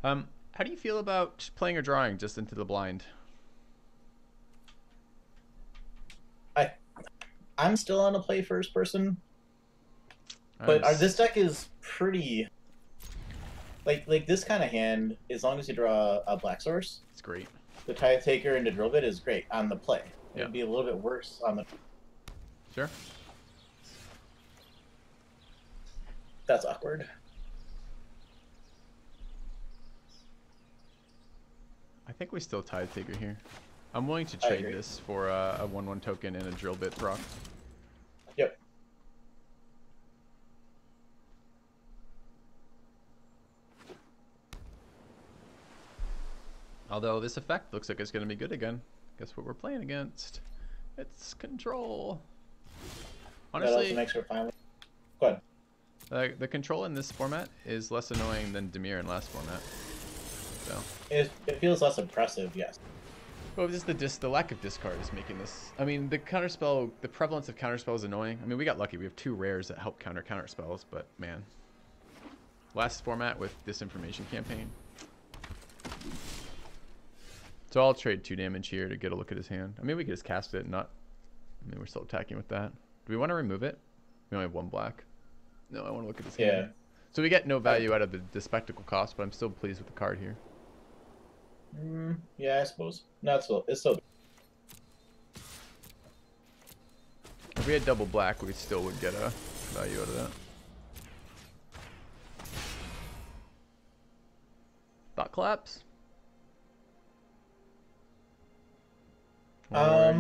How do you feel about playing or drawing just into the blind? I I'm still on a play first person, I'm but this s- deck is pretty like this kind of hand. As long as you draw a black source, it's great. the Tithe Taker into Drill Bit is great on the play. Yeah, It'd be a little bit worse on the. sure. That's awkward. I think we still tied Taker here. I'm willing to I trade agree. this for a 1/1 token and a drill bit proc. Yep. Although this effect looks like it's going to be good again. Guess what we're playing against? It's control. That also Honestly, makes her finally. Go ahead. the control in this format is less annoying than Demir in last format. So, It feels less impressive, yes. well, just the lack of discard is making this. I mean, the counterspell, the prevalence of counterspell is annoying. I mean, we got lucky. We have 2 rares that help counter counterspells, but man, last format with Disinformation Campaign. So I'll trade 2 damage here to get a look at his hand. I mean, we could just cast it and not. I mean, we're still attacking with that. Do we want to remove it? We only have 1 black. No, I want to look at his Yeah. hand. So we get no value out of the spectacle cost, but I'm still pleased with the card here. Yeah, I suppose. No, it's still. If we had double black, we still would get a value out of that. Thought collapse. I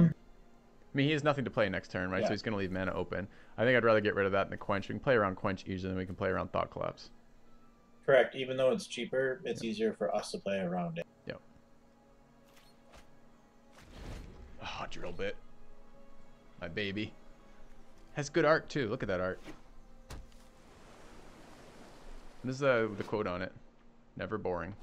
mean, he has nothing to play next turn, right? Yeah. So he's going to leave mana open. I think I'd rather get rid of that than the quench. We can play around quench easier than we can play around thought collapse. Correct. Even though it's cheaper, it's easier for us to play around it. Yep. Oh, drill bit. My baby. Has good art too. Look at that art. This is the quote on it. Never boring.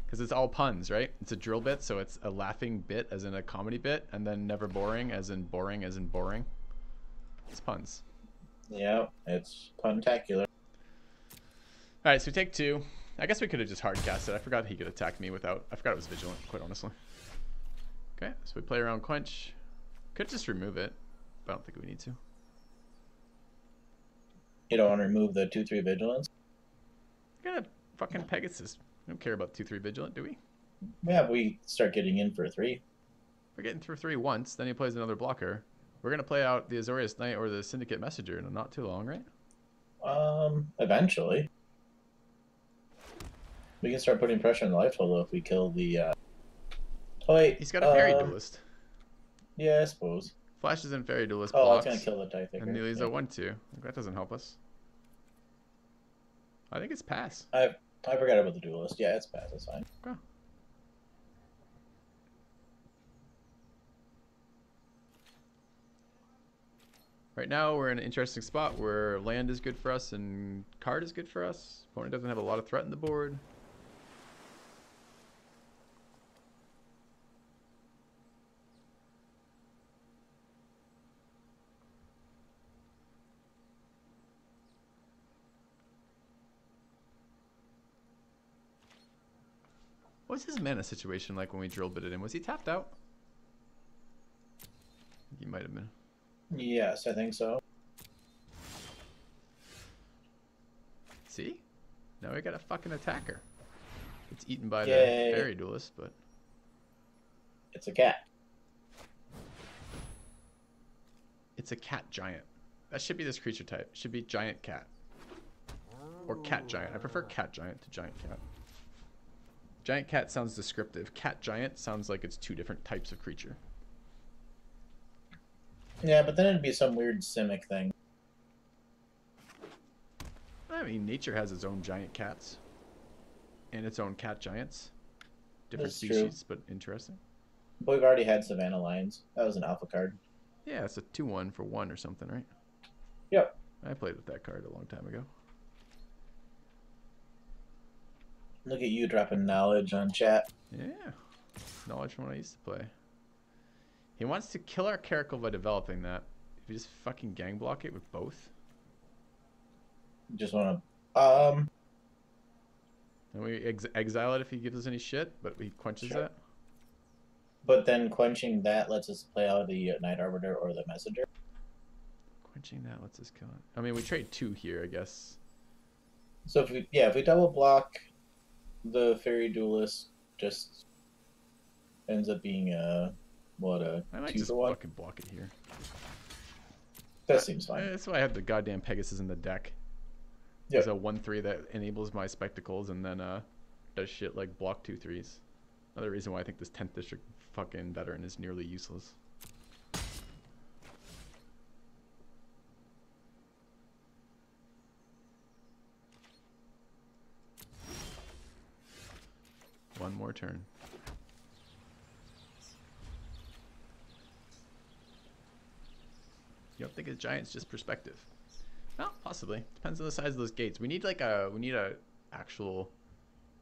Because it's all puns, right? It's a drill bit, so it's a laughing bit as in a comedy bit, and then never boring as in boring as in boring. It's puns. Yeah, it's puntacular. Alright, so we take 2. I guess we could have just hard cast it. I forgot he could attack me without. I forgot it was vigilant, quite honestly. Okay, so we play around quench. Could just remove it, but I don't think we need to. You don't want to remove the 2/3 vigilance. We're gonna fucking Pegasus. We don't care about 2/3 vigilant, do we? Yeah, we start getting in for 3. We're getting through 3 once, then he plays another blocker. We're gonna play out the Azorius Knight or the Syndicate Messenger in not too long, right? Eventually. We can start putting pressure on the life total if we kill the, Oh, wait. He's got a Fairy Duelist. Yeah, I suppose. Flashes in Fairy Duelist Oh, blocks. that's gonna kill the Tithe Taker. And he's Yeah. a 1/2. That doesn't help us. I think it's pass. I forgot about the duelist. Yeah, it's pass. It's fine. Okay. Right now we're in an interesting spot where land is good for us and card is good for us. Opponent doesn't have a lot of threat in the board. What was his mana situation like when we drill bitted him? Was he tapped out? I think he might have been. Yes, I think so. See? Now we got a fucking attacker. It's eaten by Yay. the Fairy Duelist, but It's a cat. it's a cat giant. That should be this creature type. It should be giant cat. Or cat giant. I prefer cat giant to giant cat. Giant cat sounds descriptive. Cat giant sounds like it's 2 different types of creature. Yeah, but then it'd be some weird Simic thing. I mean, nature has its own giant cats. And its own cat giants. Different That's true. species, but interesting. But we've already had Savannah Lions. That was an alpha card. Yeah, it's a 2/1 for 1 or something, right? Yep. I played with that card a long time ago. Look at you dropping knowledge on chat. Yeah. Knowledge from when I used to play. He wants to kill our Caracal by developing that. If you just fucking gang block it with both. Just want to. And we exile it if he gives us any shit, but he quenches Sure. it. But then quenching that lets us play out the Night Arbiter or the Messenger. Quenching that lets us kill it. I mean, we trade 2 here, I guess. So if we double block the Fairy Duelist, just ends up being a I might 2 just for 1. fucking block it here. That seems fine. That's why I have the goddamn Pegasus in the deck. There's a 1/3 that enables my spectacles and then does shit like block 2/3s. Another reason why I think this 10th district fucking veteran is nearly useless. One more turn. You don't think a giant's just perspective? No, possibly. Depends on the size of those gates. We need a actual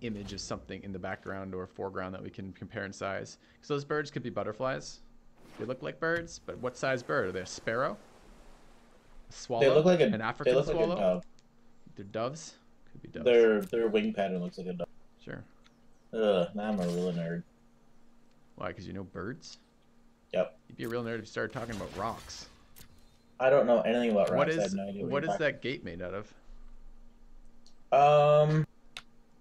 image of something in the background or foreground that we can compare in size. Because those birds could be butterflies. They look like birds, but what size bird? Are they a sparrow? A swallow? They look like an African they look swallow? like a dove. They're doves? Could be doves. Their wing pattern looks like a dove. Sure. Ugh, now I'm a real nerd. Why? Because you know birds? Yep. You'd be a real nerd if you started talking about rocks. I don't know anything about rocks. What I is have no idea what is that gate made out of? A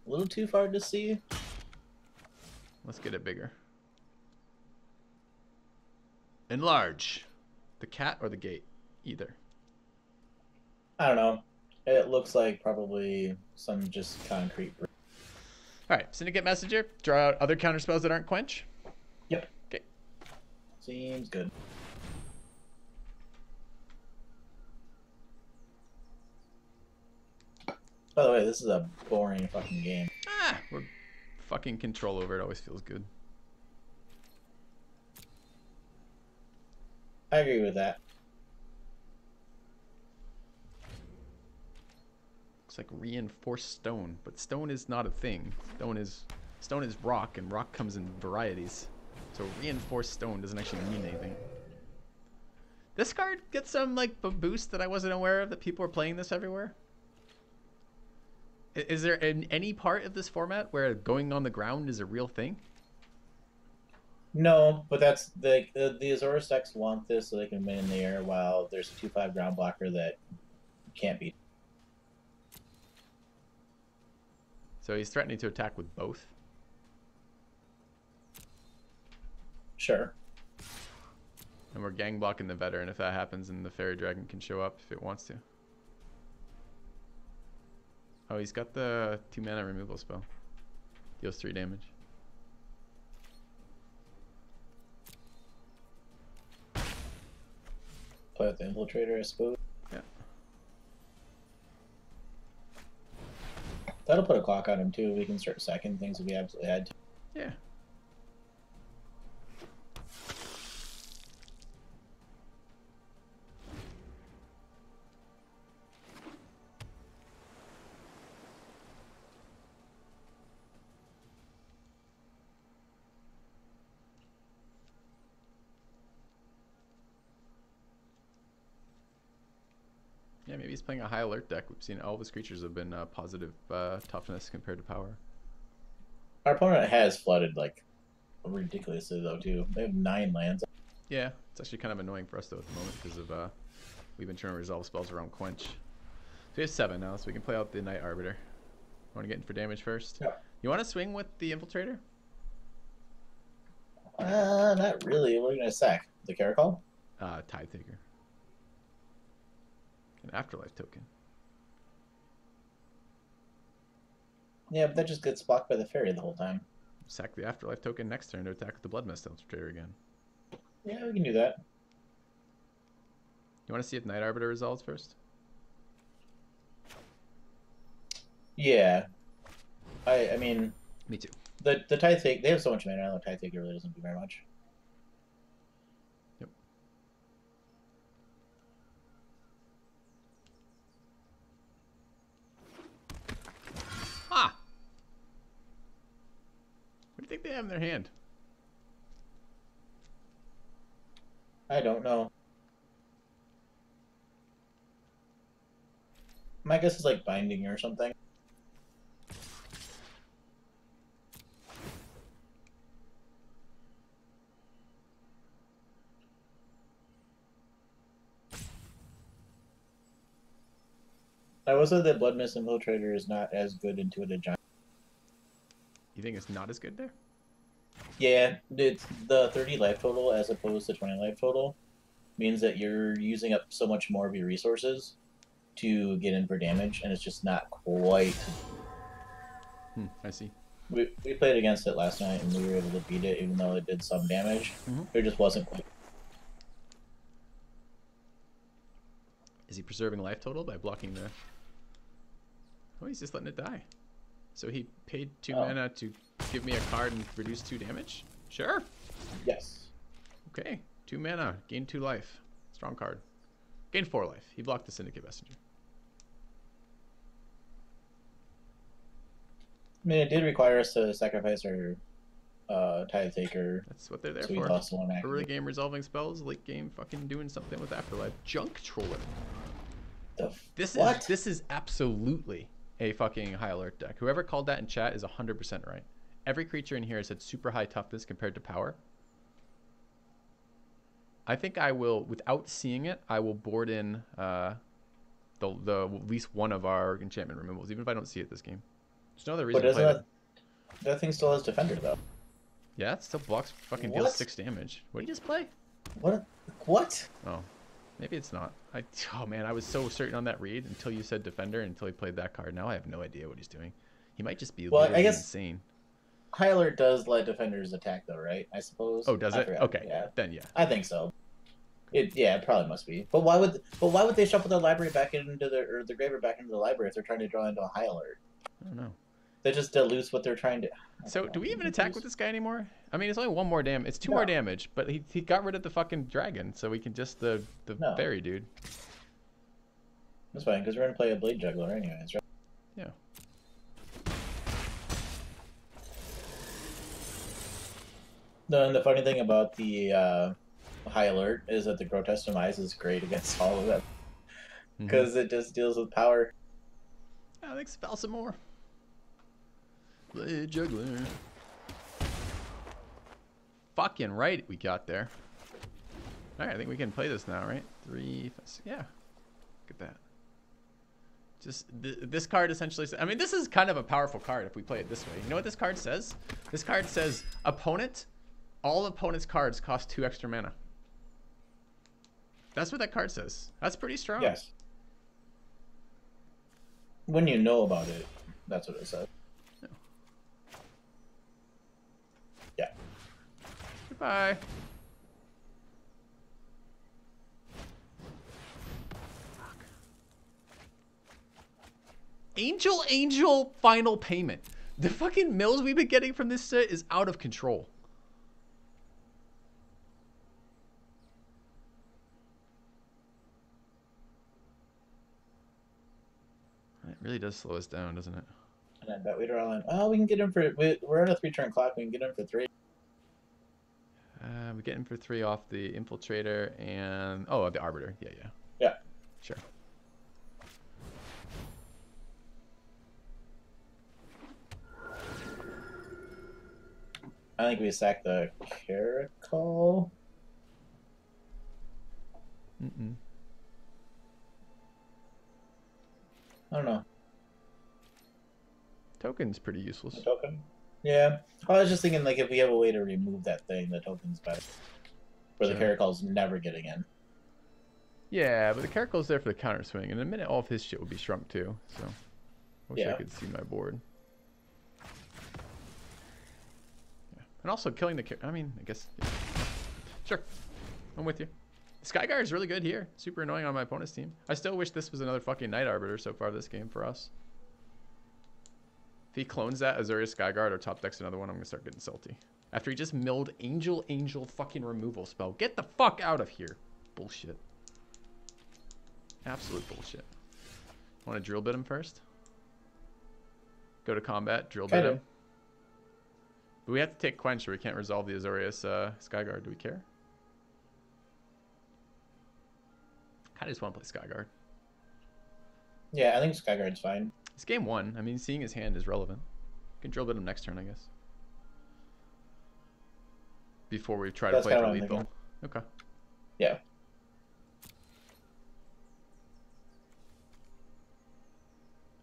little too far to see. Let's get it bigger. Enlarge. The cat or the gate? Either. I don't know. It looks like probably some just concrete. Alright, Syndicate Messenger. Draw out other counter spells that aren't quench. Yep. Okay. Seems good. By the way, this is a boring fucking game. We're fucking control over it. Always feels good. I agree with that. Looks like reinforced stone, but stone is not a thing. Stone is rock, and rock comes in varieties. So reinforced stone doesn't actually mean anything. This card gets some like boost that I wasn't aware of, that people are playing this everywhere. Is there any part of this format where going on the ground is a real thing? No, but that's the Azorius decks want this so they can win in the air while there's a 2/5 ground blocker that can't beat. So he's threatening to attack with both. Sure. And we're gang blocking the veteran. If that happens, then the fairy dragon can show up if it wants to. Oh, he's got the 2 mana removal spell. Deals 3 damage. Play with the Infiltrator, I suppose. Yeah. That'll put a clock on him too. We can start sacking things if we absolutely had to. Yeah. Yeah, maybe he's playing a high alert deck. We've seen all of his creatures have been positive toughness compared to power. Our opponent has flooded like ridiculously though too. They have 9 lands. Yeah, it's actually kind of annoying for us though at the moment because of we've been trying to resolve spells around quench. So we have 7 now, so we can play out the Night Arbiter. Want to get in for damage first? Yeah. You want to swing with the Infiltrator? Not really. What are you gonna sack? The Caracol? Tide Taker. An Afterlife token. Yeah, but that just gets blocked by the fairy the whole time. Sack the Afterlife token next turn to attack with the Blood Mist Infiltrator again. Yeah, we can do that. You want to see if Night Arbiter resolves first? Yeah. I mean, Me too. the Tide Taker, they have so much mana. I know Tide Taker really doesn't do very much. Yep. Ah! What do you think they have in their hand? I don't know. My guess is like Binding or something. I will say that Blood Mist Infiltrator is not as good into a giant. You think it's not as good there? Yeah, it's the 30 life total as opposed to 20 life total means that you're using up so much more of your resources to get in for damage, and it's just not quite. I see. We played against it last night, and we were able to beat it, even though it did some damage. It just wasn't quite. Is he preserving life total by blocking the... Oh, he's just letting it die. So he paid 2 mana to give me a card and reduce 2 damage? Sure. Yes. Okay. 2 mana. Gain 2 life. Strong card. Gain 4 life. He blocked the Syndicate Messenger. I mean, it did require us to sacrifice our Tide Taker. That's what they're there so for. We lost one active. Early game resolving spells, late game fucking doing something with Afterlife. Junk Troller. This is absolutely a fucking high alert deck. Whoever called that in chat is 100% right. Every creature in here has had super high toughness compared to power. I think I will, without seeing it, I will board in the at least one of our enchantment removals, even if I don't see it this game. There's no other reason to play it. That thing still has Defender, though. Yeah, it still blocks, fucking deals 6 damage. What did you just play? What? Oh, maybe it's not. Oh man, I was so certain on that read until you said Defender, until he played that card. Now I have no idea what he's doing. He might just be literally insane. High Alert does let defenders attack, though, right? I suppose. Oh, does it? Okay, yeah. Then yeah. I think so. It probably must be. But why would they shuffle their library back into the graveyard back into the library if they're trying to draw into a High Alert? I don't know. That just dilutes what they're trying to. So do we even attack with this guy anymore? I mean, it's only 1 more damage. It's 2 more damage, but he got rid of the fucking dragon, so we can just the fairy dude. That's fine, because we're gonna play a Blade Juggler anyways, right? Yeah. The funny thing about the High Alert is that the Grotesque Demise is great against all of them. Because it just deals with power. I think spell some more. Blade Juggler. Fucking right we got there. Alright, I think we can play this now, right? 3, 5, 6, yeah. Look at that. Just, this card essentially, I mean, this is kind of a powerful card if we play it this way. You know what this card says? This card says, opponent, all opponent's cards cost 2 extra mana. That's what that card says. That's pretty strong. Yes. When you know about it, that's what it says. No. Yeah. Goodbye. Angel final payment. The fucking mills we've been getting from this set is out of control. It really does slow us down, doesn't it? And I bet we draw in. Oh, we can get him for. We're on a 3-turn clock. We can get him for 3. We get him for 3 off the Infiltrator and the Arbiter. Yeah. Yeah. Sure. I think we sack the Caracal. I don't know. Token's pretty useless. The token? Yeah. I was just thinking, like, if we have a way to remove that thing, the token's better. Where the Caracal's never getting in. Yeah, but the Caracal's there for the counter swing. In a minute, all of his shit will be shrunk too. So, I wish I could see my board. Yeah. And also killing the... I mean, I guess... Yeah. Sure. I'm with you. Skyguard is really good here. Super annoying on my opponent's team. I still wish this was another fucking Night Arbiter so far this game for us. If he clones that Azorius Skyguard or top decks another one, I'm going to start getting salty. After he just milled Angel fucking removal spell. Get the fuck out of here. Bullshit. Absolute bullshit. Want to drill bit him first? Go to combat, drill bit him. But we have to take Quench or we can't resolve the Azorius Skyguard. Do we care? I just want to play Skyguard. Yeah, I think Skyguard's fine. It's game 1. I mean, seeing his hand is relevant. You can drill bit him next turn, I guess. Before we try to play for lethal. Okay. Yeah.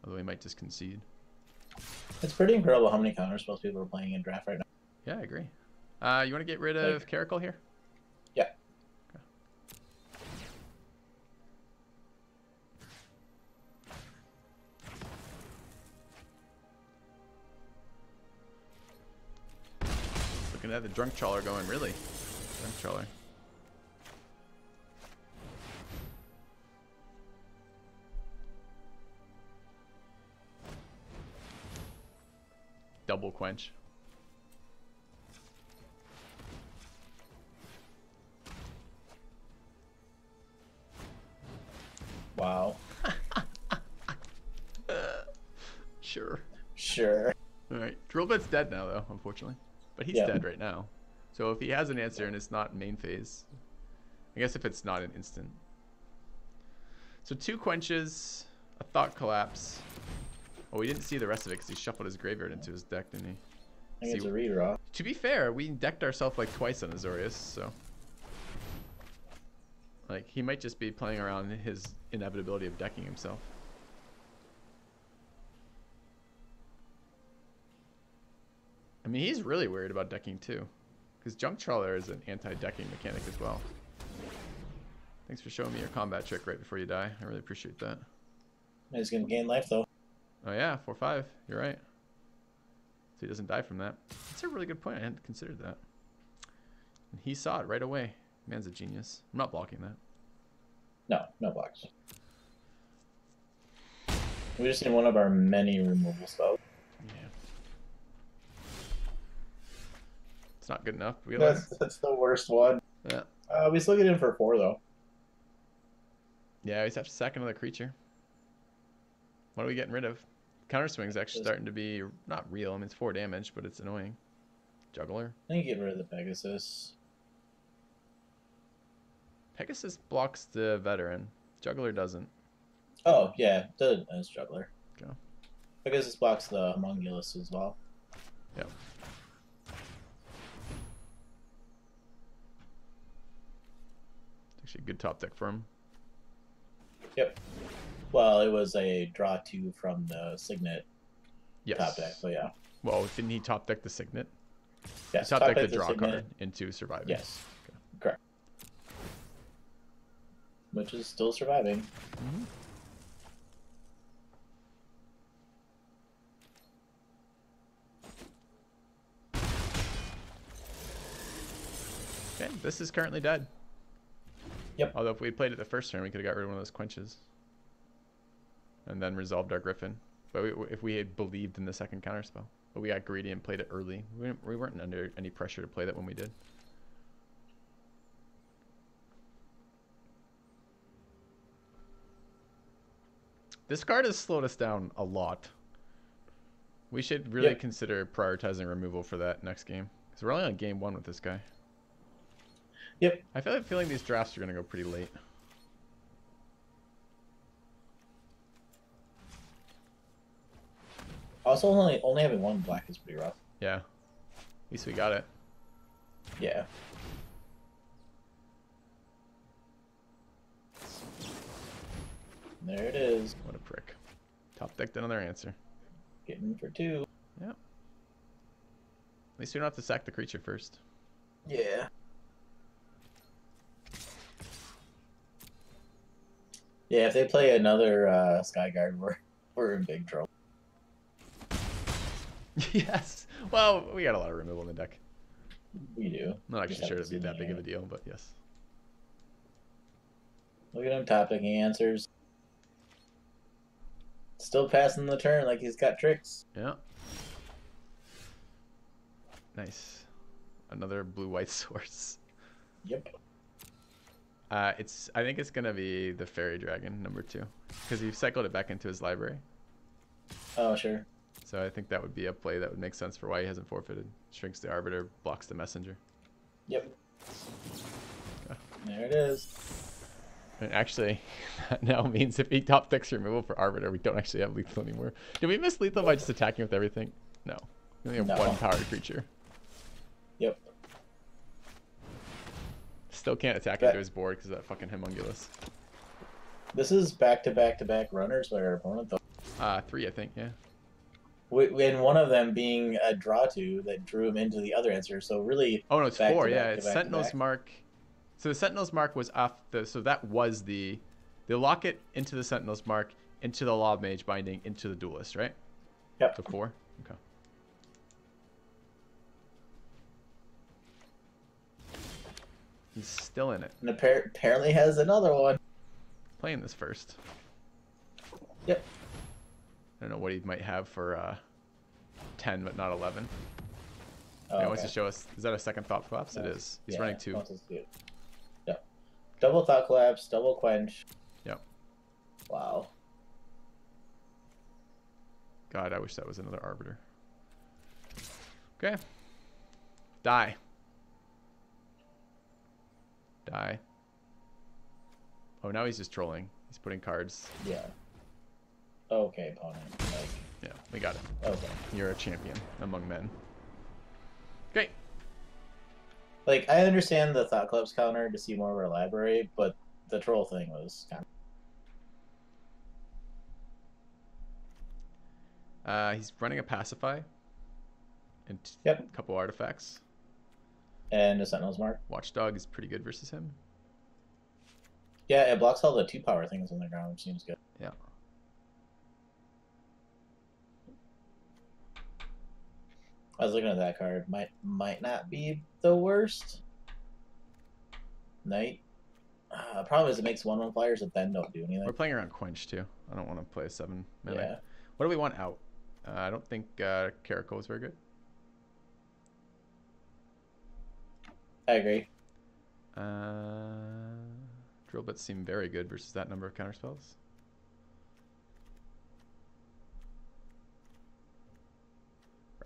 Although he might just concede. It's pretty incredible how many counterspells people are playing in draft right now. Yeah, I agree. You want to get rid of Caracal here? Yeah. Okay. Looking at the Drunk Trawler going, really? Drunk Trawler. Double quench. Wow. Sure. Sure. Alright. Drillbit's dead now, though, unfortunately. But he's dead right now. So if he has an answer and it's not main phase, I guess if it's not an instant. So 2 quenches, a Thought Collapse. Oh, we didn't see the rest of it because he shuffled his graveyard into his deck, didn't he? I think it's a redraw. To be fair, we decked ourselves like twice on Azorius, so... Like, he might just be playing around his inevitability of decking himself. I mean, he's really worried about decking too. Because Junk Trawler is an anti-decking mechanic as well. Thanks for showing me your combat trick right before you die. I really appreciate that. He's going to gain life, though. Oh yeah, 4/5. You're right. So he doesn't die from that. That's a really good point. I hadn't considered that. And he saw it right away. Man's a genius. I'm not blocking that. No, no blocks. We just need one of our many removal spells. Yeah. It's not good enough. That's the worst one. Yeah. We still get in for 4, though. Yeah, we just have to sack another creature. What are we getting rid of? Counter Swing's actually starting to be not real. I mean, it's 4 damage, but it's annoying. Juggler. I think get rid of the Pegasus. Pegasus blocks the veteran. Juggler doesn't. Oh, yeah. That's Juggler. Go. Pegasus blocks the Homunculus as well. Yep. Actually a good top deck for him. Yep. Well, it was a draw 2 from the Signet Yes. top deck, so yeah. Well, didn't he top deck the Signet? Yes, Top deck the deck draw Signet. card into surviving. Yes. Okay. Correct. Which is still surviving. Mm-hmm. Okay, this is currently dead. Yep. Although if we had played it the first turn, we could have got rid of one of those quenches. And then resolved our Griffin. But if we had believed in the second counterspell. But we got greedy and played it early. We weren't under any pressure to play that when we did. This card has slowed us down a lot. We should really consider prioritizing removal for that next game. Because we're only on game 1 with this guy. Yep. I feel like feeling these drafts are going to go pretty late. Also, only having 1 black is pretty rough. Yeah. At least we got it. Yeah. There it is. What a prick. Top decked another answer. Getting for 2. Yep. At least we don't have to sack the creature first. Yeah. Yeah, if they play another Skyguard, we're in big trouble. Yes. Well, we got a lot of removal in the deck. We do. Not actually sure it'd be that big of a deal, but yes. Look at him top decking answers. Still passing the turn like he's got tricks. Yeah. Nice. Another blue-white source. Yep. I think it's gonna be the Fairy Dragon number 2, because he cycled it back into his library. Oh sure. So I think that would be a play that would make sense for why he hasn't forfeited. Shrinks the Arbiter, blocks the Messenger. Yep. Yeah. There it is. And actually, that now means if he top decks removal for Arbiter, we don't actually have lethal anymore. Did we miss lethal by just attacking with everything? No. We only have 1 powered creature. Yep. Still can't attack into his board because of that fucking Homunculus. This is back-to-back-to-back runners by our opponent, though. 3, I think. Yeah. And one of them being a draw two that drew him into the other answer. So really, Oh no, it's back 4. to Yeah, back to it's back to Sentinel's back. Mark. So the Sentinel's Mark was off the. So that was the lock it into the Sentinel's Mark, into the Law of Mage binding, into the Duelist, right? Yep. So 4. Okay. He's still in it. And apparently has another one. Playing this first. Yep. I don't know what he might have for 10, but not 11. Oh, He wants to show us. Is that a second Thought Collapse? It is. He's running 2. Wants us to do it. Yep. Double Thought Collapse, double Quench. Yep. Wow. God, I wish that was another Arbiter. Okay. Die. Die. Oh, now he's just trolling. He's putting cards. Yeah. Okay, opponent. Like, Yeah, we got it. okay. You're a champion among men. Okay. Like, I understand the Thought Collapse counter to see more of our library, but the troll thing was kind of... He's running a Pacify. And Yep. a couple artifacts. And a Sentinel's Mark. Watchdog is pretty good versus him. Yeah, it blocks all the 2-power things on the ground, which seems good. Yeah. I was looking at that card. Might not be the worst. Knight. Problem is it makes 1/1 flyers that then don't do anything. We're playing around Quench too. I don't want to play a 7 melee. Yeah. What do we want out? I don't think Caracal is very good. I agree. Drill bits seem very good versus that number of counterspells.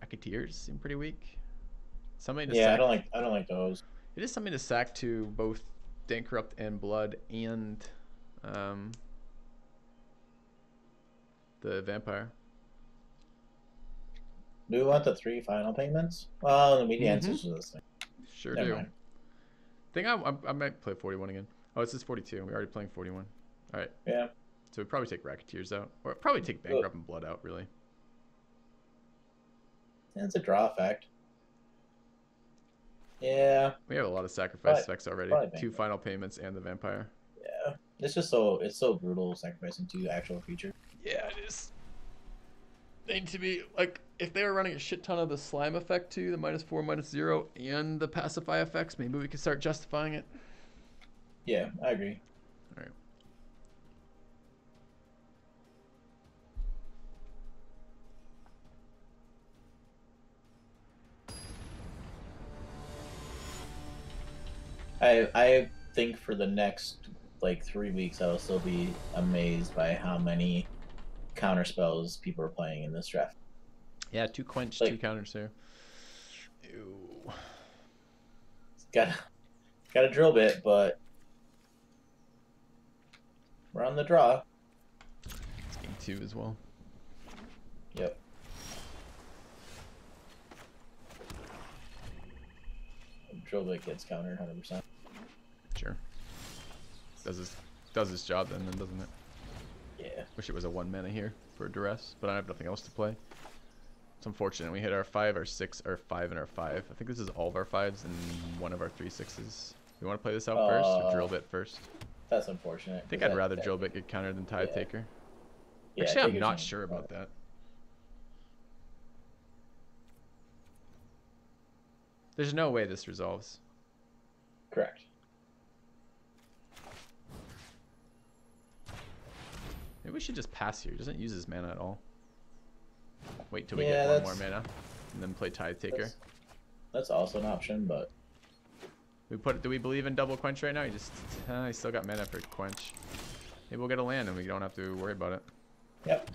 Racketeers seem pretty weak. Somebody to Yeah, sack. I don't like those. It is something to sack to both Dank Corrupt and Blood and the Vampire. Do we want the 3 final payments? Well, the media answers to this thing. Sure Never do. mind. Think I might play 41 again. Oh, it's just 42. We're already playing 41. All right. Yeah. So we'd probably take Racketeers out. Or probably take Bankrupt and Blood out, really. It's a draw effect. Yeah. We have a lot of sacrifice effects already. probably 2 Bankrupt. final payments and the Vampire. Yeah. It's so brutal sacrificing 2 actual creatures. Yeah, it is. They need to be, like, if they were running a shit ton of the Slime effect too, the -4, -0, and the Pacify effects, maybe we could start justifying it. Yeah, I agree. All right. I think for the next like 3 weeks I will still be amazed by how many counter spells people are playing in this draft. Yeah, 2 Quench, Like- 2 counters there. Ew. Got a drill bit, but we're on the draw. It's game 2 as well. Yep. Drill bit gets countered 100%. Sure. Does his job then, doesn't it? Yeah. Wish it was a 1 mana here for Duress, but I have nothing else to play. It's unfortunate. We hit our 5, our 6, our 5, and our 5. I think this is all of our 5s and one of our 3 6s. You want to play this out first or drill bit first? That's unfortunate. I think I'd rather drill bit get countered than Tide Taker. Yeah, Actually, take I'm your not chance. sure about that. There's no way this resolves. Correct. Maybe we should just pass here. He doesn't use his mana at all. Wait till we Yeah, get 1 more mana, and then play Tide Taker. That's also an option, but Do we believe in double Quench right now? He still got mana for Quench. Maybe we'll get a land and we don't have to worry about it. yep.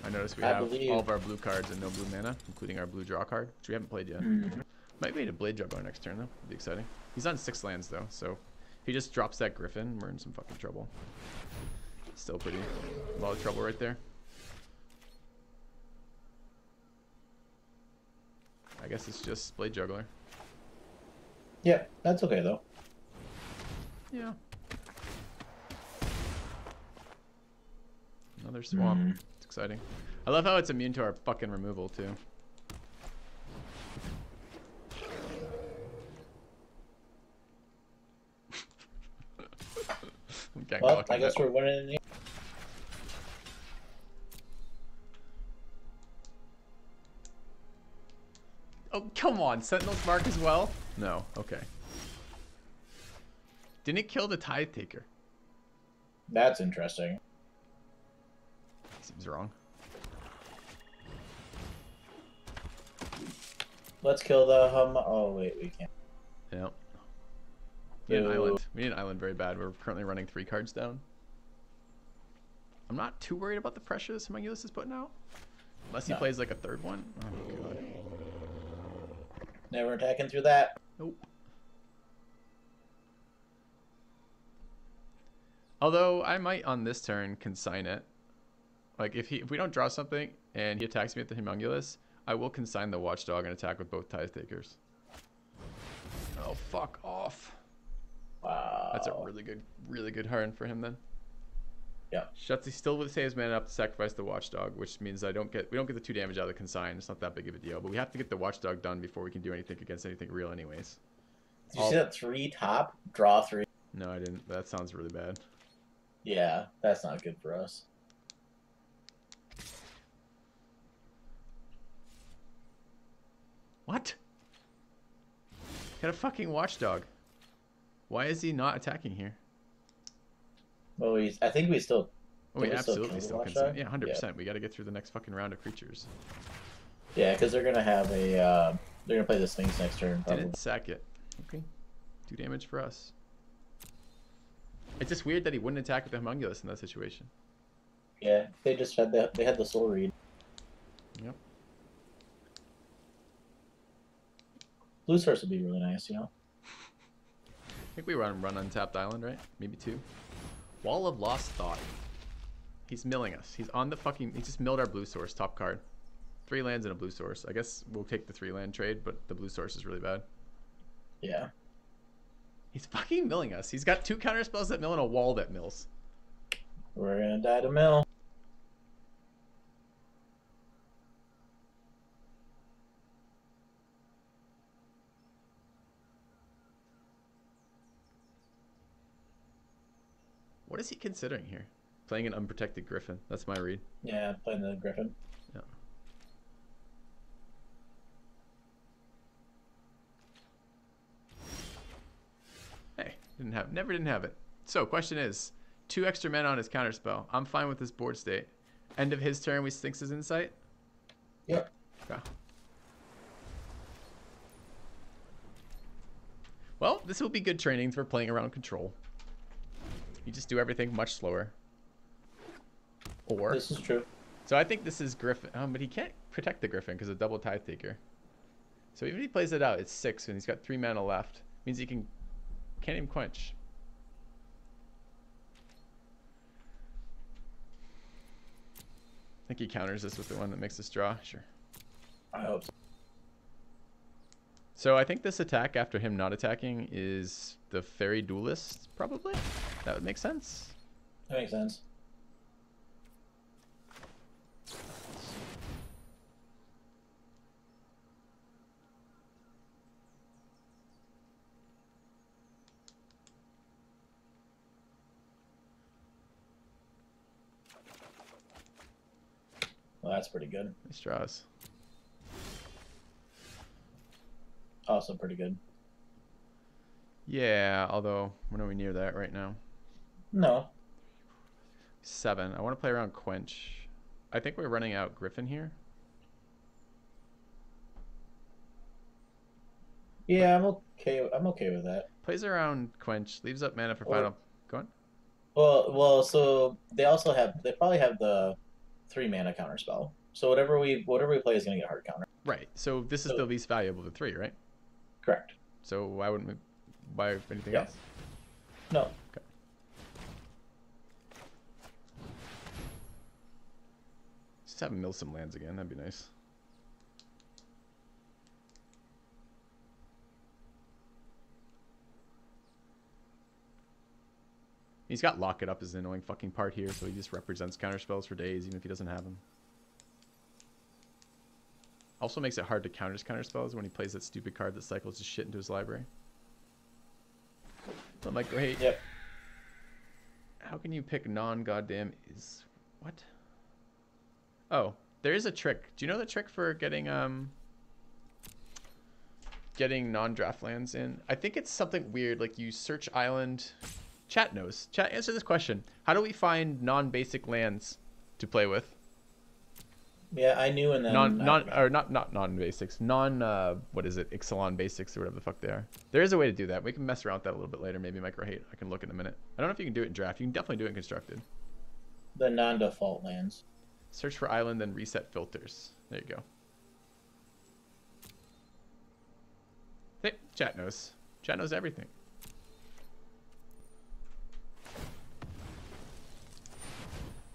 I noticed we I have believe- all of our blue cards and no blue mana, including our blue draw card, which we haven't played yet. Might be a Blade Juggler next turn though. It'd be exciting. He's on 6 lands though, so if he just drops that Griffin, we're in some fucking trouble. Still pretty a lot of trouble right there. I guess it's just Blade Juggler. Yep, that's okay though. Yeah. Another swamp. It's exciting. I love how it's immune to our fucking removal too. Well, I guess we're winning in the... Oh, come on. Sentinel's mark as well? No. Okay. Didn't it kill the Tithe Taker? That's interesting. Seems wrong. Let's kill the Oh, wait, we can't. Yeah. We need an island. We need an island very bad. We're currently running 3 cards down. I'm not too worried about the pressure this Homunculus is putting out. Unless he plays like a 3rd one. Oh, God. Never attacking through that. Nope. Although I might on this turn consign it. Like if we don't draw something and he attacks me with the Homunculus, I will consign the Watchdog and attack with both Tithe Takers. Oh, fuck off. Wow. That's a really good turn for him then. Yeah. Shutzi still would say his mana up to sacrifice the Watchdog, which means we don't get the 2 damage out of the consign. It's not that big of a deal, but we have to get the Watchdog done before we can do anything against anything real anyways. Did you see that 3 top? Draw 3. No, I didn't. That sounds really bad. Yeah, that's not good for us. What? Got a fucking Watchdog. Why is he not attacking here? Well, I think we still... Oh, we absolutely still consign. Yeah, 100%. Yeah. We got to get through the next fucking round of creatures. Yeah, because they're going to have a... they're going to play the Sphinx next turn, probably. Didn't sack it. Okay. 2 damage for us. It's just weird that he wouldn't attack with the Homunculus in that situation. Yeah, they just had they had the Soul Read. Yep. Blue Source would be really nice, you know? I think we run Untapped Island, right? Maybe 2. Wall of Lost Thought. He's milling us. He's on the fucking... He just milled our Blue Source, top card. 3 lands and a Blue Source. I guess we'll take the 3 land trade, but the Blue Source is really bad. Yeah. He's fucking milling us. He's got 2 counter spells that mill and a wall that mills. We're gonna die to mill. What is he considering here? Playing an unprotected Griffin. That's my read. Yeah, playing the Griffin. Yeah. Hey, never didn't have it. So, question is, 2 extra men on his counterspell. I'm fine with this board state. End of his turn, we Sphinx his Insight? Yep. Okay. Well, this will be good training for playing around control. You just do everything much slower. Or... This is true. So I think this is Griffin. But he can't protect the Griffin because of double Tithe Taker. So even if he plays it out, it's 6 and he's got 3 mana left. Means he can't even quench. I think he counters this with the one that makes us draw. Sure. I hope so. So I think this attack after him not attacking is the Fairy Duelist, probably? That would make sense. That makes sense. Well, that's pretty good. Nice draws. Also pretty good. Yeah, although we're nowhere near that right now. No. 7. I want to play around Quench. I think we're running out Griffin here. Yeah, I'm okay. I'm okay with that. Plays around Quench, leaves up mana for final. Go on. Well. So they probably have the 3 mana counter spell. So whatever we play is gonna get hard counter. Right. So this is the least valuable of the 3, right? Correct. So why wouldn't we buy anything Yeah. else? No. Okay. Just have him mill some lands again. That'd be nice. He's got Lock It Up as an annoying fucking part here, so he just represents counterspells for days, even if he doesn't have them. Also makes it hard to counter counterspells when he plays that stupid card that cycles his shit into his library. So I'm like, great. Yep. How can you pick non-goddamn is... What? Oh, there is a trick. Do you know the trick for getting non-draft lands in? I think it's something weird, like you search island... Chat knows. Chat, answer this question. How do we find non-basic lands to play with? Yeah, I knew, and then not non-basics. What is it? Ixalan basics or whatever the fuck they are. There is a way to do that. We can mess around with that a little bit later. Maybe Microhate. I can look in a minute. I don't know if you can do it in draft. You can definitely do it in constructed. the non-default lands. Search for island, then reset filters. There you go. Hey, chat knows. Chat knows everything.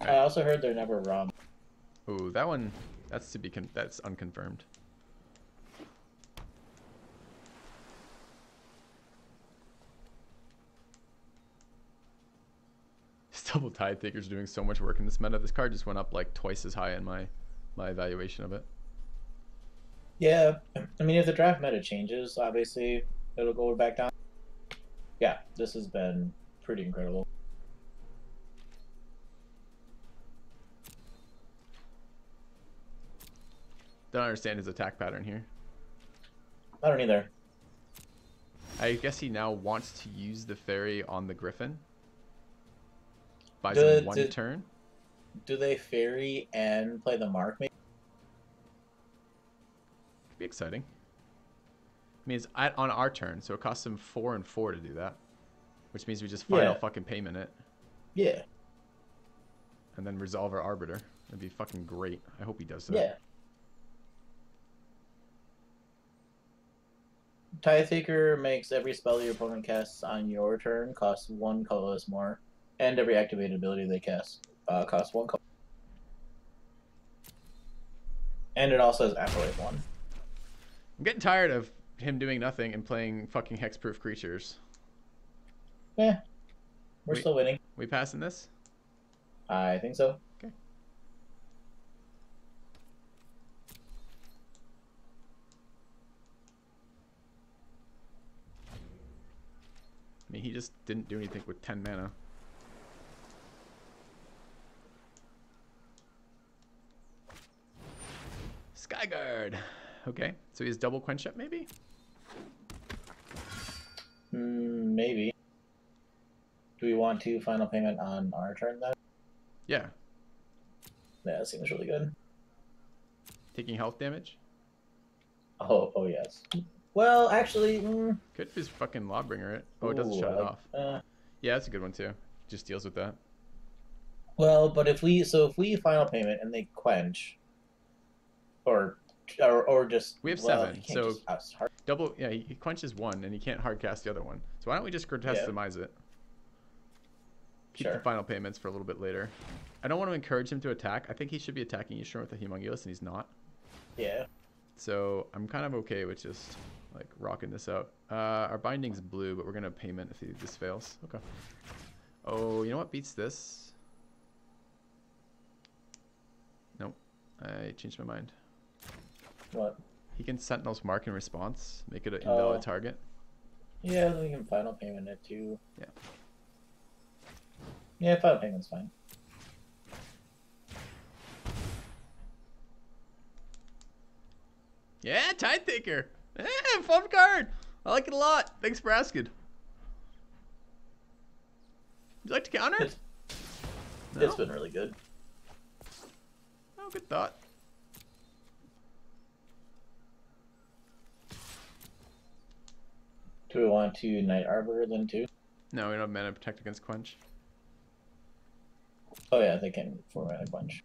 I also heard they're never wrong. Ooh, that one, that's that's unconfirmed. Double Tide Taker's doing so much work in this meta. This card just went up like twice as high in my evaluation of it. Yeah, I mean, if the draft meta changes, obviously it'll go back down. Yeah, this has been pretty incredible. Don't understand his attack pattern here. I don't either. I guess he now wants to use the fairy on the Griffin. Buys him one turn. Do they fairy and play the mark maybe? Could be exciting. I mean, it's on our turn, so it costs him 4 and 4 to do that. Which means we just final fucking payment it. Yeah. And then resolve our Arbiter. That'd be fucking great. I hope he does that. Yeah. Tithaker makes every spell your opponent casts on your turn cost 1 colorless more, and every activated ability they cast costs 1 color. And it also has Afterlife 1. I'm getting tired of him doing nothing and playing fucking hexproof creatures. Yeah, we're still winning. We passing this? I think so. Okay. I mean, he just didn't do anything with 10 mana. Skyguard. Okay, so he has double quench up, maybe? Maybe. Do we want to final payment on our turn then? Yeah. Yeah, that seems really good. Taking health damage? Oh yes. Well, actually, Could if his fucking Lawbringer it. Oh, it doesn't shut it off. Yeah, that's a good one too. Just deals with that. Well, but if we final payment and they quench, or just we have 7, so double. Yeah, he quenches 1 and he can't hard cast the other one. So why don't we just Grotesquemize it? Keep the final payments for a little bit later. I don't want to encourage him to attack. I think he should be attacking Yishun with a Humongous, and he's not. Yeah. So I'm kind of okay with just like rocking this out. Our binding's blue, but we're gonna payment if this fails. Okay. Oh, you know what beats this? Nope. I changed my mind. What? He can Sentinel's Mark in response, make it an invalid target. Yeah, then we can final payment it too. Yeah. Yeah, final payment's fine. Yeah, Tidetaker. Yeah, fun card. I like it a lot. Thanks for asking. Would you like to counter? It's been really good. Oh, good thought. Do we want to Night Arbiter then too? No, we don't have mana protect against quench. Oh yeah, they can format a bunch.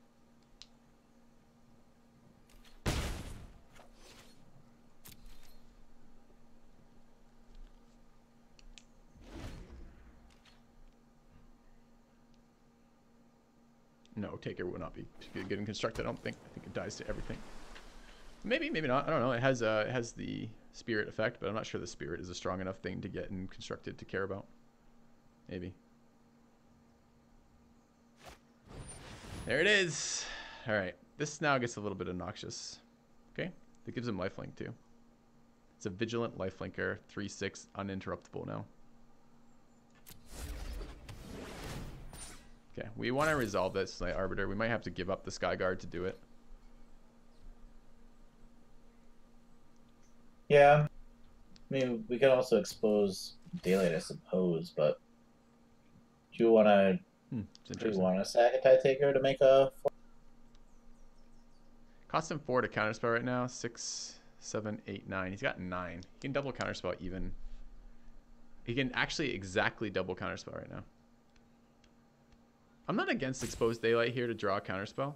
No, Taker will not be getting constructed. I don't think. I think it dies to everything. Maybe, maybe not. I don't know. It has the spirit effect, but I'm not sure the spirit is a strong enough thing to get in constructed to care about. Maybe. There it is. All right. This now gets a little bit obnoxious. Okay. That gives him lifelink too. It's a vigilant lifelinker, 3/6 uninterruptible now. Okay. We want to resolve this Night Arbiter. We might have to give up the Skyguard to do it. Yeah. I mean, we could also expose Daylight, I suppose, but do you want to? Do you want to sack a Tide Taker to make a? Cost him 4 to counterspell right now. 6, 7, 8, 9. He's got 9. He can double counterspell even. He can actually exactly double counterspell right now. I'm not against exposed Daylight here to draw a counterspell.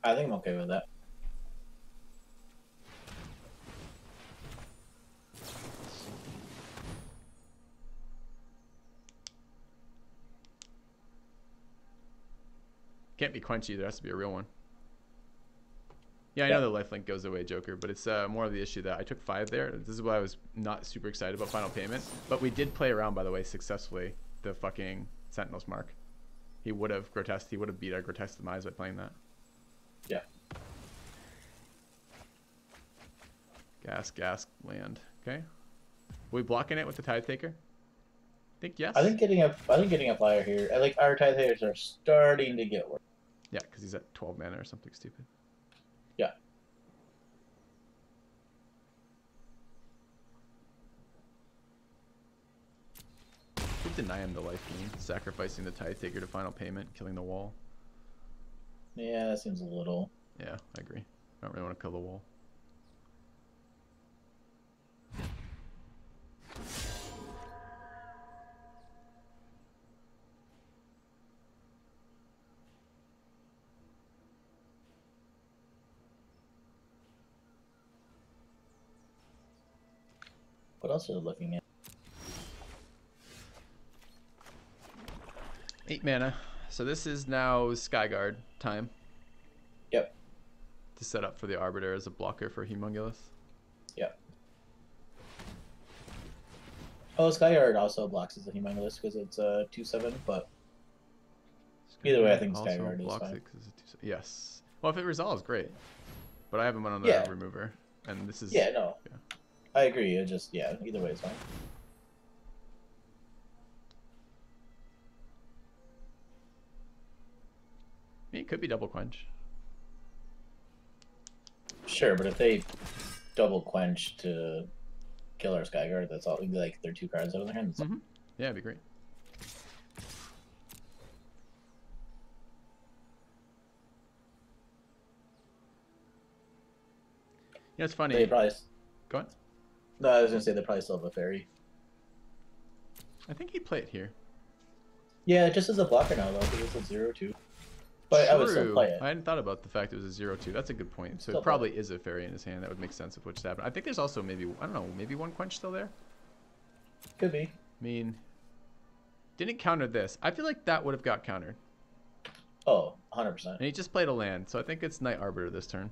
I think I'm okay with that. Can't be quench either. There has to be a real one. Yeah, I know the lifelink goes away, Joker, but it's more of the issue that I took 5 there. This is why I was not super excited about Final Payment. But we did play around, by the way, successfully, the fucking Sentinel's Mark. He would have beat our Grotesque Demise by playing that. Yeah. Gas, land. Okay. We blocking it with the Tide Taker? I think yes. I think getting a flyer here. I like our Tide Takers are starting to get work. Yeah, because he's at 12 mana or something stupid. Yeah. Could deny him the life gain, sacrificing the Tide Taker to Final Payment, killing the wall. Yeah, that seems a little. Yeah, I agree. I don't really want to kill the wall. What else are we looking at? 8 mana. So this is now Skyguard time. Yep. To set up for the Arbiter as a blocker for Humongulus. Yep. Oh, Skyguard also blocks as a Humongulus because it's a 2/7, but either way, I think Skyguard is fine. Yes. Well, if it resolves, great. But I have him on the remover, and this is. Yeah, no. Yeah. I agree. It just either way is fine. I mean, it could be double quench. Sure, but if they double quench to kill our Skyguard, that's all. Like they're 2 cards out of their hands. Mm-hmm. Yeah, it'd be great. You know, it's funny. They probably. Go on. No, I was gonna say they probably still have a fairy. I think he'd play it here. Yeah, just as a blocker now though, because it's a 0/2. But I would still play it. I hadn't thought about the fact it was a 0/2. That's a good point. So it probably is a fairy in his hand. That would make sense of what's happening. I think there's also maybe, I don't know, maybe 1 quench still there? Could be. I mean, didn't counter this. I feel like that would have got countered. Oh, 100%. And he just played a land, so I think it's Night Arbiter this turn.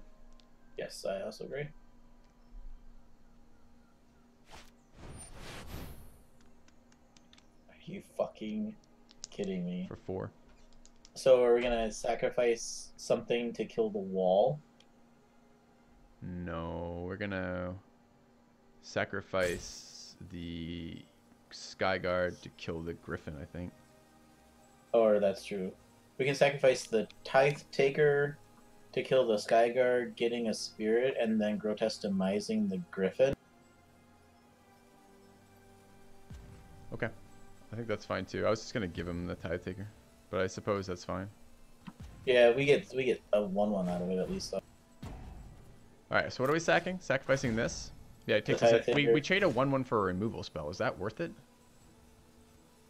Yes, I also agree. Are you fucking kidding me? For 4. So are we gonna sacrifice something to kill the wall? No, we're gonna sacrifice the Skyguard to kill the Griffin, I think. Or that's true. We can sacrifice the Tithe Taker to kill the Skyguard, getting a spirit, and then Grotesque Demising the Griffin. Okay. I think that's fine too. I was just gonna give him the Tide Taker. But I suppose that's fine. Yeah, we get a 1/1 out of it at least. Though. All right, so what are we sacking? Sacrificing this? Yeah, it takes us. We trade a 1/1 for a removal spell. Is that worth it?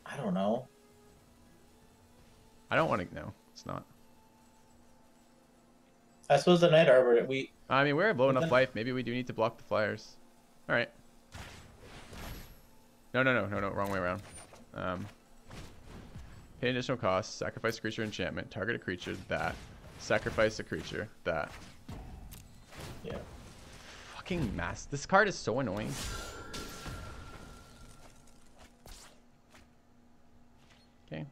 I don't know. I don't want to. No, it's not. I suppose the Night Arbiter. I mean, we're at low enough life. Maybe we do need to block the flyers. All right. No. Wrong way around. Pay additional cost, sacrifice a creature enchantment, target a creature, that. Sacrifice a creature, that. Yeah. Fucking mass. This card is so annoying. Okay.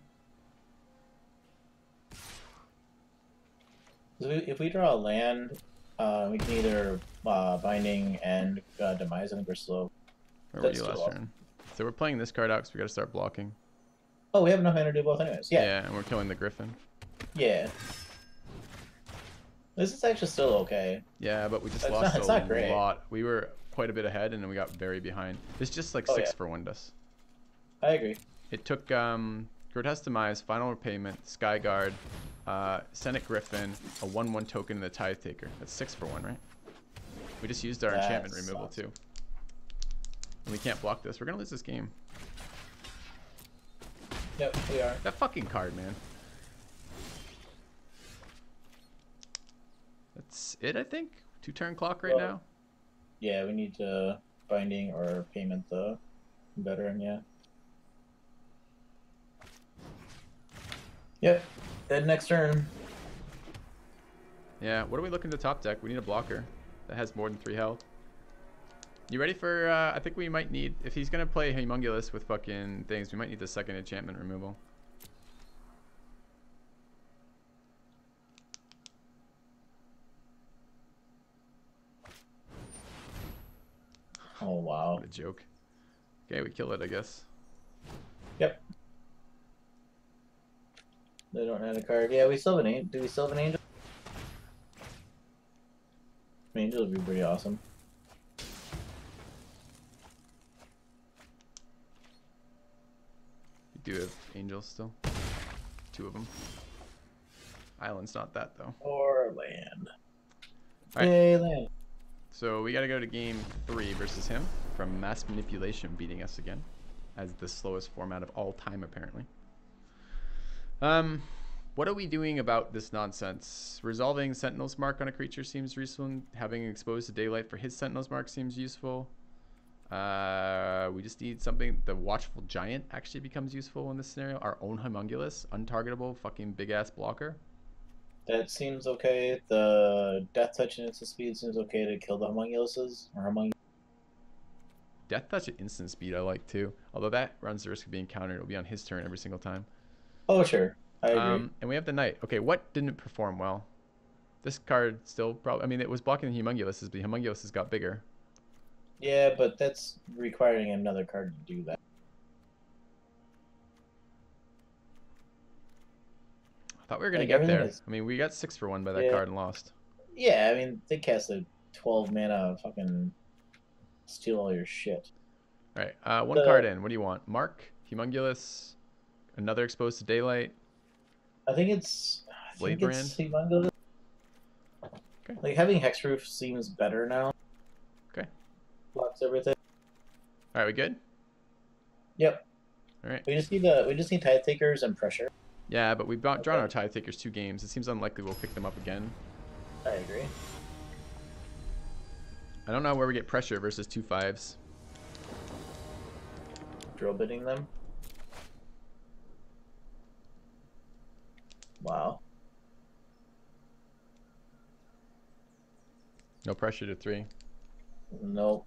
if we draw a land, we can either binding and demise. I think we're slow. Where were you last turn? So we're playing this card out because we got to start blocking. Oh, we have enough mana to do both anyways. Yeah. Yeah, and we're killing the Griffin. Yeah. This is actually still okay. Yeah, but we just lost a lot. We were quite a bit ahead, and then we got very behind. It's just like 6 for Windus. I agree. It took Grotesque Demise, Final Repayment, Skyguard, Senate Griffin, a 1/1 token, and the Tithe Taker. That's 6 for 1, right? We just used our enchantment removal too. And we can't block this. We're gonna lose this game. Yep, we are. That fucking card, man. That's it, I think. 2-turn clock right now. Yeah, we need to binding or payment the veteran, yeah. Yep. Then next turn. Yeah, what are we looking to top deck? We need a blocker that has more than 3 health. You ready for, I think we might need, if he's going to play Humongulus with fucking things, we might need the second enchantment removal. Oh, wow. What a joke. Okay, we kill it, I guess. Yep. They don't have a card. Yeah, we still have an angel. Do we still have an angel? Angel would be pretty awesome. You do have angels still. 2 of them. Island's not that, though. Or land. All right. Yay, land. So we got to go to game 3 versus him from Mass Manipulation beating us again as the slowest format of all time, apparently. What are we doing about this nonsense? Resolving Sentinel's Mark on a creature seems useful. Having exposed to daylight for his Sentinel's Mark seems useful. We just need something. The Watchful Giant actually becomes useful in this scenario. Our own Humongulus, untargetable, fucking big-ass blocker. That seems okay. The Death Touch and Instant Speed seems okay to kill the Homonguluses. Death Touch at Instant Speed I like too. Although that runs the risk of being countered. It'll be on his turn every single time. Oh, sure. I agree. And we have the Knight. Okay, what didn't perform well? This card still probably... I mean, it was blocking the Humonguluses, but the Humonguluses got bigger. Yeah, but that's requiring another card to do that. I thought we were going to get there. I mean, we got 6 for 1 by that card and lost. Yeah, I mean, they cast a 12 mana fucking steal all your shit. All right, one card in. What do you want? Mark, Humongulus, another Exposed to Daylight. I think it's Humongulus. Okay. Like, having Hexproof seems better now. Okay. Blocks everything. All right, we good? Yep. All right. We just need Tithe Takers and pressure. Yeah, but we've drawn our Tithe Takers 2 games. It seems unlikely we'll pick them up again. I agree. I don't know where we get pressure versus 2 5s. Drill bidding them. Wow. No pressure to 3. Nope.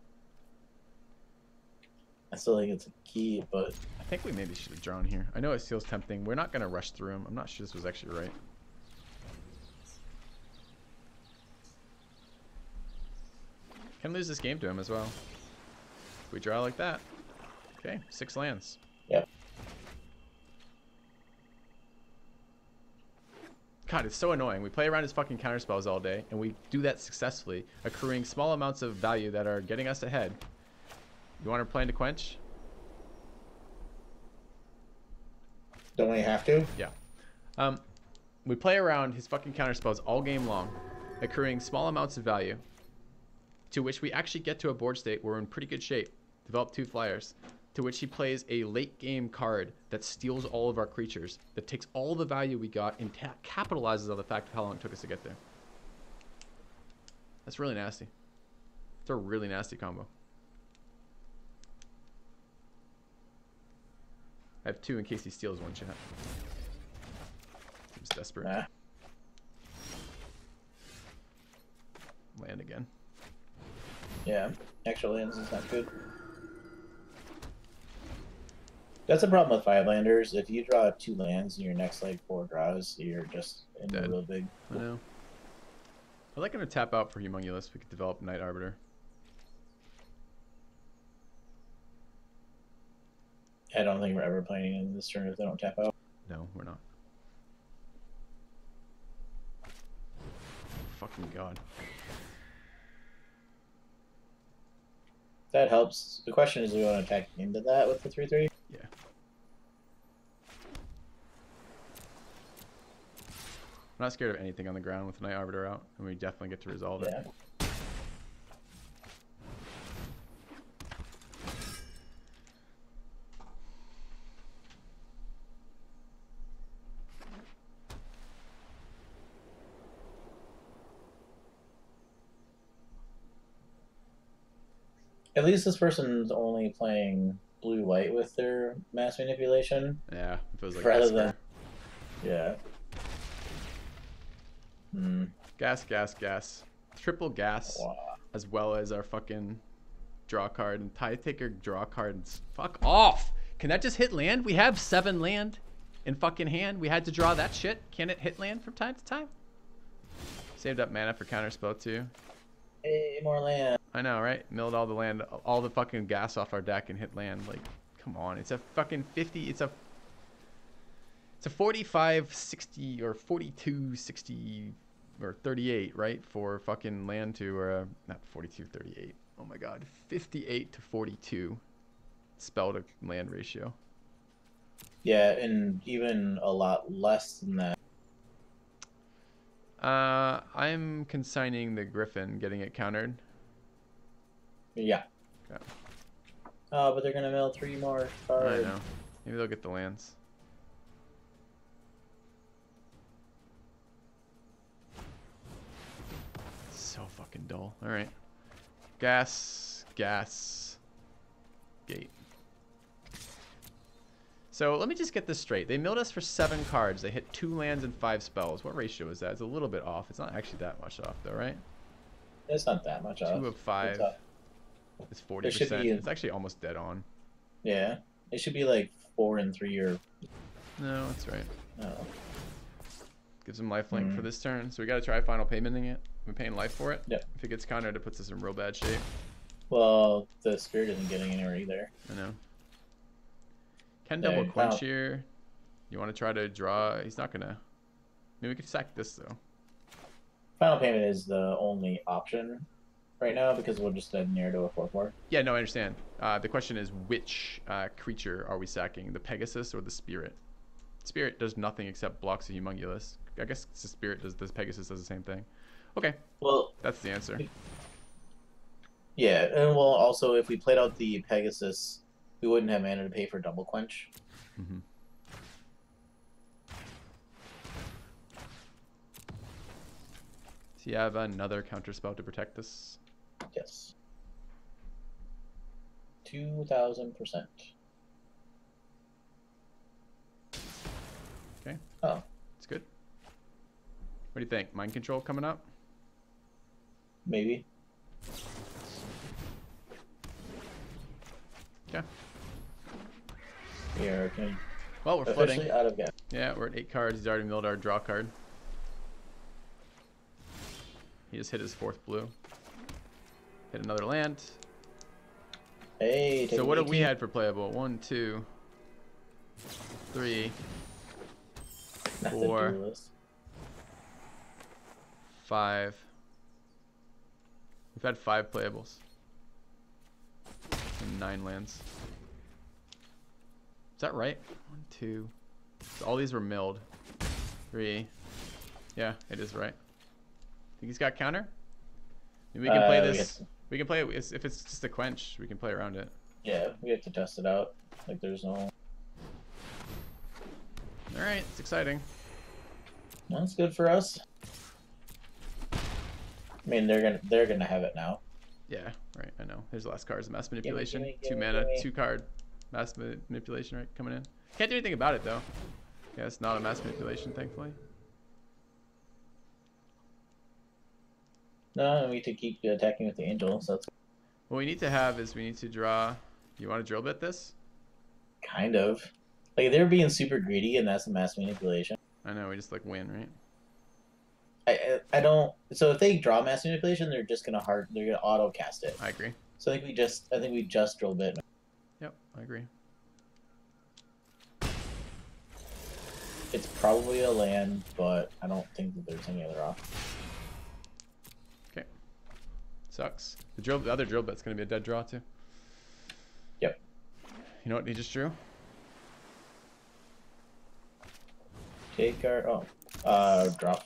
I still think it's a key, but... I think we maybe should have drawn here. I know it feels tempting. We're not going to rush through them. I'm not sure this was actually right. Can lose this game to him as well. If we draw like that. Okay, 6 lands. Yep. God, it's so annoying. We play around his fucking counterspells all day, and we do that successfully, accruing small amounts of value that are getting us ahead. You want to plan to quench? Don't we have to? Yeah. We play around his fucking counterspells all game long, accruing small amounts of value, to which we actually get to a board state where we're in pretty good shape. Develop 2 flyers, to which he plays a late game card that steals all of our creatures, that takes all the value we got and capitalizes on the fact of how long it took us to get there. That's really nasty. It's a really nasty combo. I have 2 in case he steals 1, chat. Seems desperate. Nah. Land again. Yeah, extra lands is not good. That's a problem with 5-landers. If you draw 2 lands in your next like 4 draws, you're just in real big. I know. I'd like him to tap out for Humongulus. We could develop Night Arbiter. I don't think we're ever playing in this turn if they don't tap out. No, we're not. Fucking god. That helps. The question is, do we want to attack into that with the 3/3? Yeah. I'm not scared of anything on the ground with the Night Arbiter out, and we definitely get to resolve it. Yeah. At least this person's only playing blue-white with their mass manipulation. Yeah, if it was like rather Esper. than, yeah. Hmm. Gas, gas, gas. Triple gas, Wow. as well as our fucking draw card and Tide Taker draw cards. Fuck off! Can that just hit land? We have 7 land in fucking hand. We had to draw that shit. Can it hit land from time to time? Saved up mana for counterspell too. Hey, more land. I know, right? Milled all the land, all the fucking gas off our deck and hit land. Like, come on. It's a fucking 50. It's a 45, 60, or 42, 60, or 38, right? For fucking land to, or not 42, 38. Oh my god. 58 to 42 spell to land ratio. Yeah, and even a lot less than that. I'm consigning the Griffin, getting it countered. Yeah. Okay. Oh, but they're gonna mill 3 more cards. I know. Maybe they'll get the lands. So fucking dull. Alright. Gas. Gas. Gate. So let me just get this straight. They milled us for 7 cards. They hit 2 lands and 5 spells. What ratio is that? It's a little bit off. It's not actually that much off though, right? It's not that much off. 2 of 5. It's 40%. It's actually almost dead on. Yeah. It should be like 4 and 3 or... No, that's right. Oh. Gives him lifelink for this turn. So we gotta try final paymenting it. We're paying life for it. Yep. If it gets countered, it puts us in real bad shape. Well, the spirit isn't getting anywhere either. I know. Can double quench here. You want to try to draw? He's not gonna. Maybe we could sack this though. Final payment is the only option right now because we'll just add near to a 4/4. Yeah, no, I understand. The question is which creature are we sacking? The Pegasus or the Spirit? Spirit does nothing except blocks a Humongulus. I guess the Spirit does. The Pegasus does the same thing. Okay. Well, that's the answer. Yeah, and well, also if we played out the Pegasus, we wouldn't have mana to pay for double quench. Mm-hmm. So you have another counterspell to protect this? Yes. 2,000%. Okay. Oh. It's good. What do you think? Mind control coming up? Maybe. Okay. We are okay. Well, we're officially flooding. Out of gas. Yeah, we're at 8 cards. He's already milled our draw card. He just hit his 4th blue. Hit another land. Hey, so what have we had for playable? 1, 2, 3, 4, 5. We've had 5 playables. And 9 lands. Is that right? 1, 2. So all these were milled. 3. Yeah, it is right. Think he's got counter? Maybe we can play this. We can play it if it's just a quench. We can play around it. Yeah, we have to test it out. Like there's no. All right, it's exciting. That's good for us. I mean, they're gonna have it now. Yeah, right. I know. Here's the last cards. Mass manipulation. Gimme, 2 mana, 2 card. Mass manipulation, right? Coming in. Can't do anything about it though. Yeah, it's not a mass manipulation, thankfully. No, we need to keep attacking with the angel. So that's what we need to have is we need to draw. You want to drill bit this? Kind of. Like they're being super greedy, and that's a mass manipulation. I know. We just like win, right? I don't. So if they draw mass manipulation, they're gonna auto cast it. I agree. So I think we just drill bit. Yep, I agree. It's probably a land, but I don't think that there's any other option. Okay. Sucks. The other drill bit's gonna be a dead draw too. Yep. You know what he just drew? Take our drop.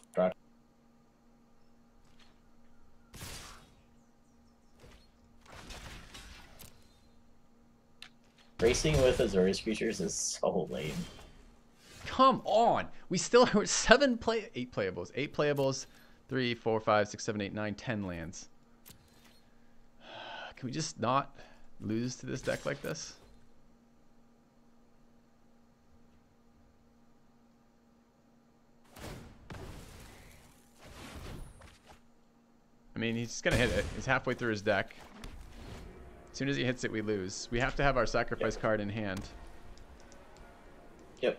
Racing with Azorius creatures is so lame. Come on! We still have 8 playables. 8 playables. 3, 4, 5, 6, 7, 8, 9, 10 lands. Can we just not lose to this deck like this? I mean, he's just gonna hit it. He's halfway through his deck. As soon as he hits it, we lose. We have to have our sacrifice card in hand. Yep.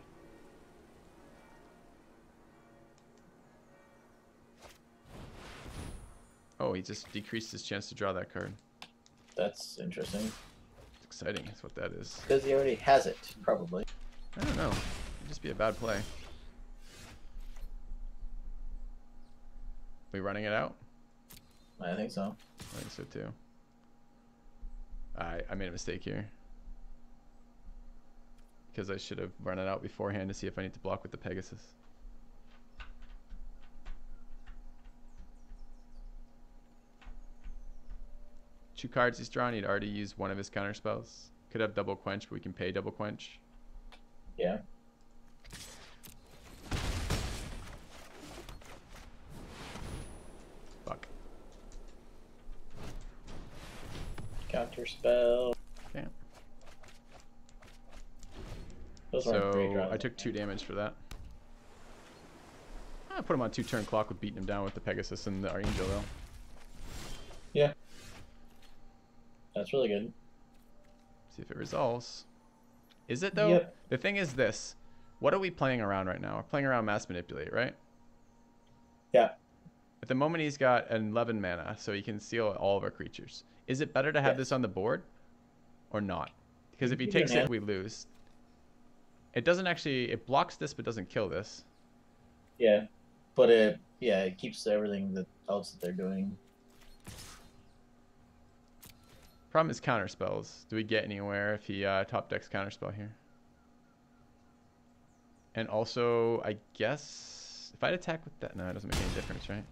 Oh, he just decreased his chance to draw that card. That's interesting. It's exciting. That's what that is. Because he already has it, probably. I don't know. It'd just be a bad play. We running it out? I think so. I think so too. I made a mistake here. Because I should have run it out beforehand to see if I need to block with the Pegasus. Two cards he's drawn, he'd already used one of his counter spells. Could have double quench, but we can pay double quench. Yeah. Fuck. Counter spell. Okay. Those weren't great So draws. I took 2 damage for that. I put him on 2-turn clock with beating him down with the Pegasus and our Angel though. Yeah. That's really good. See if it resolves. Is it though? Yep. The thing is this. What are we playing around right now? We're playing around Mass Manipulate, right? Yeah. At the moment he's got an 11 mana, so he can steal all of our creatures. Is it better to have this on the board or not? Because if he takes it, we lose. It doesn't actually, it blocks this but doesn't kill this. Yeah. But it keeps everything else that they're doing. Problem is counter spells. Do we get anywhere if he top decks counter spell here? And also, I guess if I'd attack with that, no, it doesn't make any difference, right?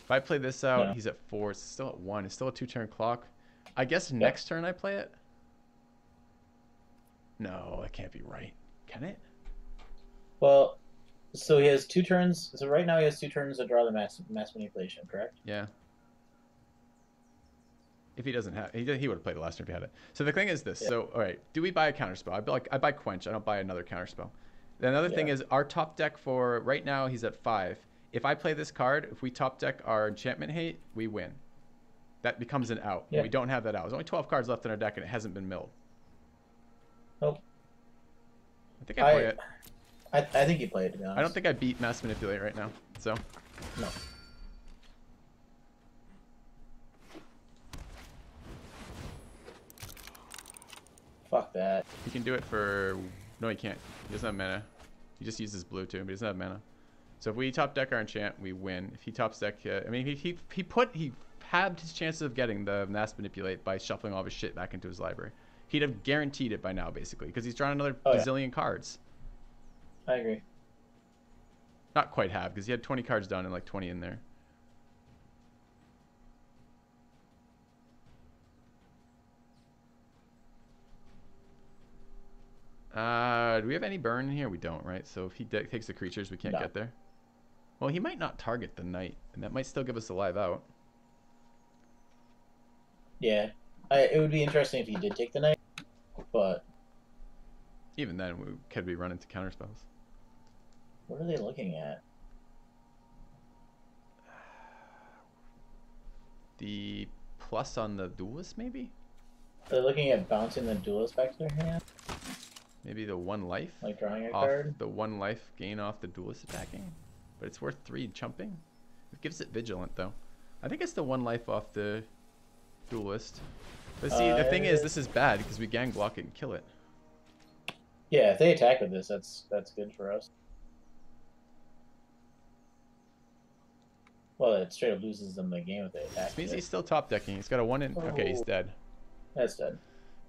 If I play this out, he's at 4. It's still at 1. It's still a 2-turn clock. I guess next turn I play it. No, that can't be right. Can it? Well, so he has 2 turns. So right now he has 2 turns to draw the mass manipulation, correct? Yeah. If he doesn't have, he would have played the last turn if he had it. So the thing is this. Yeah. So all right, do we buy a counterspell? I buy Quench. I don't buy another counterspell. Another thing is our top deck for right now he's at 5. If I play this card, if we top deck our enchantment hate, we win. That becomes an out. Yeah. We don't have that out. There's only 12 cards left in our deck and it hasn't been milled. Nope. I think I play it. I think you play it, to be honest. I don't think I beat Mass Manipulate right now. So. No. Fuck that. He can do it for... No, he can't. He doesn't have mana. He just uses blue too, but he doesn't have mana. So if we top deck our enchant, we win. If he tops deck... I mean, he halved his chances of getting the Mass Manipulate by shuffling all of his shit back into his library. He'd have guaranteed it by now, basically, because he's drawn another bazillion cards. I agree. Not quite half, because he had 20 cards down and like 20 in there. Do we have any burn in here? We don't, right? So if he takes the creatures, we can't get there. Well, he might not target the knight, and that might still give us a live out. Yeah. It would be interesting if he did take the knight, but... Even then, could we run into counterspells? What are they looking at? The plus on the duelist, maybe? They're looking at bouncing the duelist back to their hand? Maybe the 1 life? Like drawing a off card? The 1 life gain off the duelist attacking? But it's worth 3 chumping? It gives it Vigilant, though. I think it's the 1 life off the Duelist. But see, the thing is, this is bad because we gang block it and kill it. Yeah, if they attack with this, that's good for us. Well, it straight up loses them the game if they attack. This means he's still top decking. He's got a 1 in. Okay, he's dead. That's dead.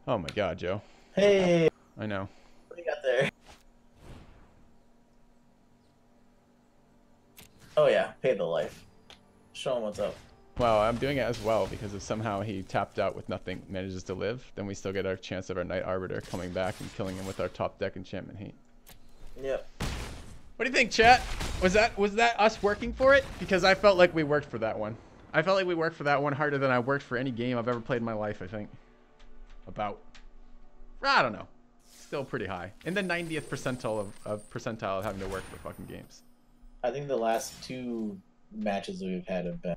Oh my god, Joe. Hey! I know. What do you got there? Oh yeah, pay the life. Show him what's up. Well, I'm doing it as well because if somehow he tapped out with nothing, manages to live, then we still get our chance of our Knight Arbiter coming back and killing him with our top deck enchantment hate. Yep. What do you think, chat? Was that us working for it? Because I felt like we worked for that one. I felt like we worked for that one harder than I worked for any game I've ever played in my life, I think. About. I don't know. Still pretty high. In the 90th percentile of having to work for fucking games. I think the last 2 matches that we've had have been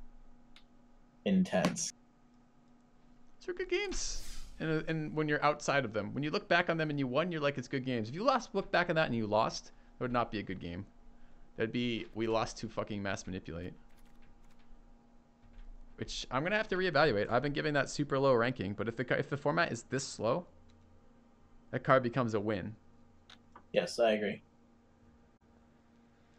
intense. These are good games. And when you're outside of them, when you look back on them and you won, you're like, it's good games. If you look back on that and you lost, it would not be a good game. That'd be, we lost to fucking Mass Manipulate. Which I'm gonna have to reevaluate. I've been giving that super low ranking, but if the format is this slow, that card becomes a win. Yes, I agree.